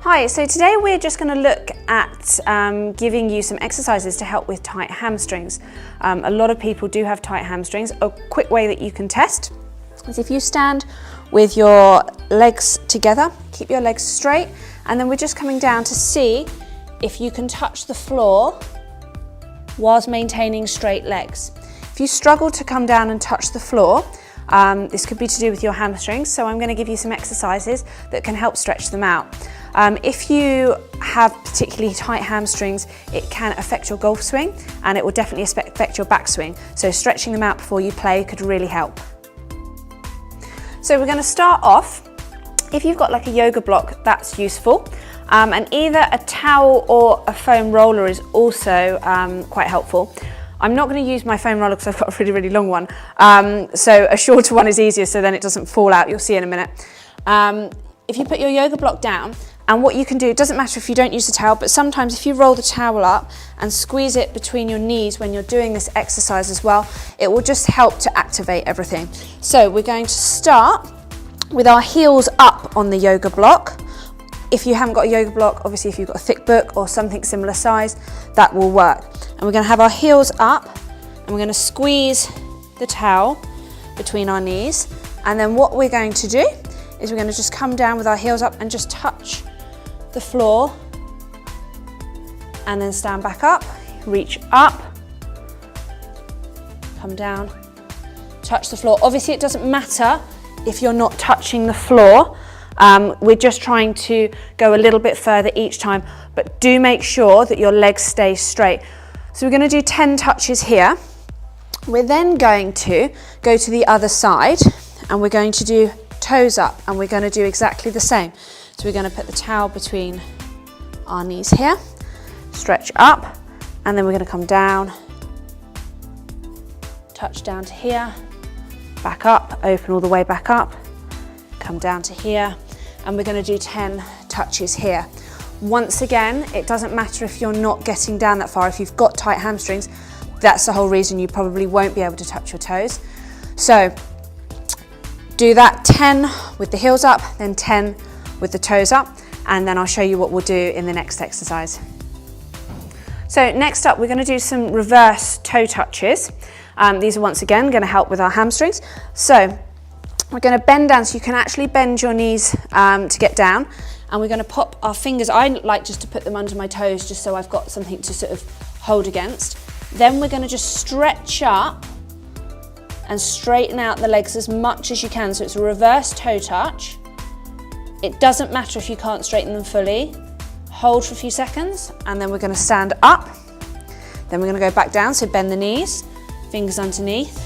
Hi, so today we're just going to look at giving you some exercises to help with tight hamstrings. A lot of people do have tight hamstrings. A quick way that you can test is if you stand with your legs together, keep your legs straight, and then we're just coming down to see if you can touch the floor whilst maintaining straight legs. If you struggle to come down and touch the floor, this could be to do with your hamstrings, so I'm going to give you some exercises that can help stretch them out. If you have particularly tight hamstrings, it can affect your golf swing and it will definitely affect your backswing. So stretching them out before you play could really help. So we're going to start off, if you've got like a yoga block, that's useful. And either a towel or a foam roller is also quite helpful. I'm not going to use my foam roller because I've got a really long one. So a shorter one is easier so then it doesn't fall out. You'll see in a minute. If you put your yoga block down, and what you can do, it doesn't matter if you don't use the towel, but sometimes if you roll the towel up and squeeze it between your knees when you're doing this exercise as well, it will just help to activate everything. So we're going to start with our heels up on the yoga block. If you haven't got a yoga block, obviously if you've got a thick book or something similar size, that will work. And we're going to have our heels up and we're going to squeeze the towel between our knees. And then what we're going to do is we're going to just come down with our heels up and just touch the floor, and then stand back up, reach up, come down, touch the floor. Obviously it doesn't matter if you're not touching the floor, we're just trying to go a little bit further each time, but do make sure that your legs stay straight. So we're going to do 10 touches here. We're then going to go to the other side and we're going to do toes up, and we're going to do exactly the same. So we're going to put the towel between our knees here, stretch up, and then we're going to come down, touch down to here, back up, open all the way back up, come down to here, and we're going to do 10 touches here. Once again, it doesn't matter if you're not getting down that far. If you've got tight hamstrings, that's the whole reason you probably won't be able to touch your toes. So do that 10 with the heels up, then 10 with the toes up, and then I'll show you what we'll do in the next exercise. So next up, we're going to do some reverse toe touches. These are once again going to help with our hamstrings. So we're going to bend down so you can actually bend your knees to get down, and we're going to pop our fingers. I like just to put them under my toes just so I've got something to sort of hold against. Then we're going to just stretch up and straighten out the legs as much as you can. So it's a reverse toe touch. It doesn't matter if you can't straighten them fully. Hold for a few seconds, and then we're going to stand up. Then we're going to go back down, so bend the knees, fingers underneath.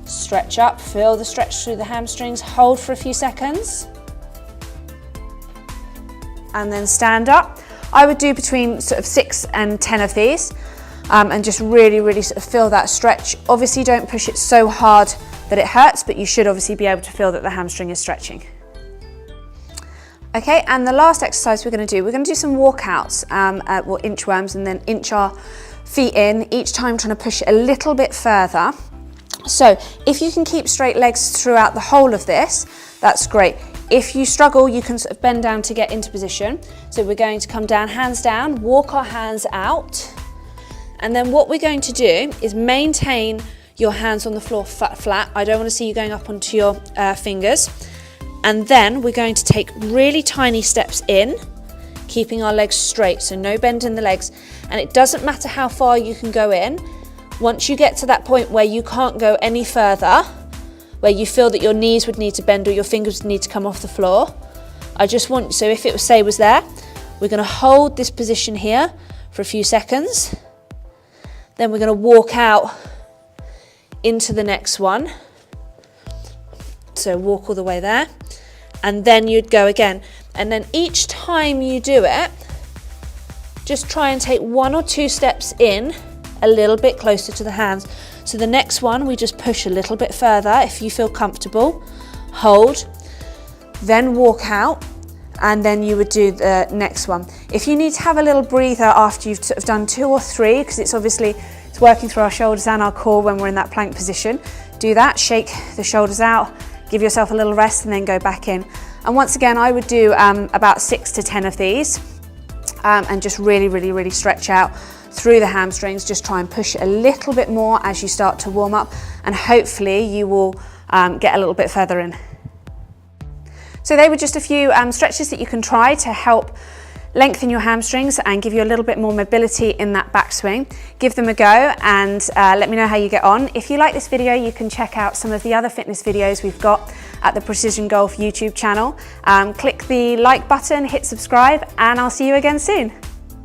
Stretch up, feel the stretch through the hamstrings, hold for a few seconds. And then stand up. I would do between sort of 6 and 10 of these, and just really sort of feel that stretch. Obviously don't push it so hard that it hurts, but you should obviously be able to feel that the hamstring is stretching. Okay, and the last exercise we're going to do some walkouts, or inchworms, and then inch our feet in, each time trying to push it a little bit further. So if you can keep straight legs throughout the whole of this, that's great. If you struggle, you can sort of bend down to get into position. So we're going to come down, hands down, walk our hands out, and then what we're going to do is maintain your hands on the floor flat. I don't want to see you going up onto your fingers. And then we're going to take really tiny steps in, keeping our legs straight, so no bend in the legs. And it doesn't matter how far you can go in. Once you get to that point where you can't go any further, where you feel that your knees would need to bend or your fingers would need to come off the floor, I just want, so if it was there, we're going to hold this position here for a few seconds. Then we're going to walk out into the next one. So walk all the way there, and then you'd go again. And then each time you do it, just try and take 1 or 2 steps in a little bit closer to the hands. So the next one, we just push a little bit further if you feel comfortable. Hold, then walk out, and then you would do the next one. If you need to have a little breather after you've sort of done 2 or 3, because it's working through our shoulders and our core when we're in that plank position, do that, shake the shoulders out, give yourself a little rest, and then go back in. And once again, I would do about 6 to 10 of these and just really stretch out through the hamstrings. Just try and push it a little bit more as you start to warm up, and hopefully you will get a little bit further in. So they were just a few stretches that you can try to help lengthen your hamstrings and give you a little bit more mobility in that backswing. Give them a go and let me know how you get on. If you like this video, you can check out some of the other fitness videos we've got at the Precision Golf YouTube channel. Click the like button, hit subscribe, and I'll see you again soon.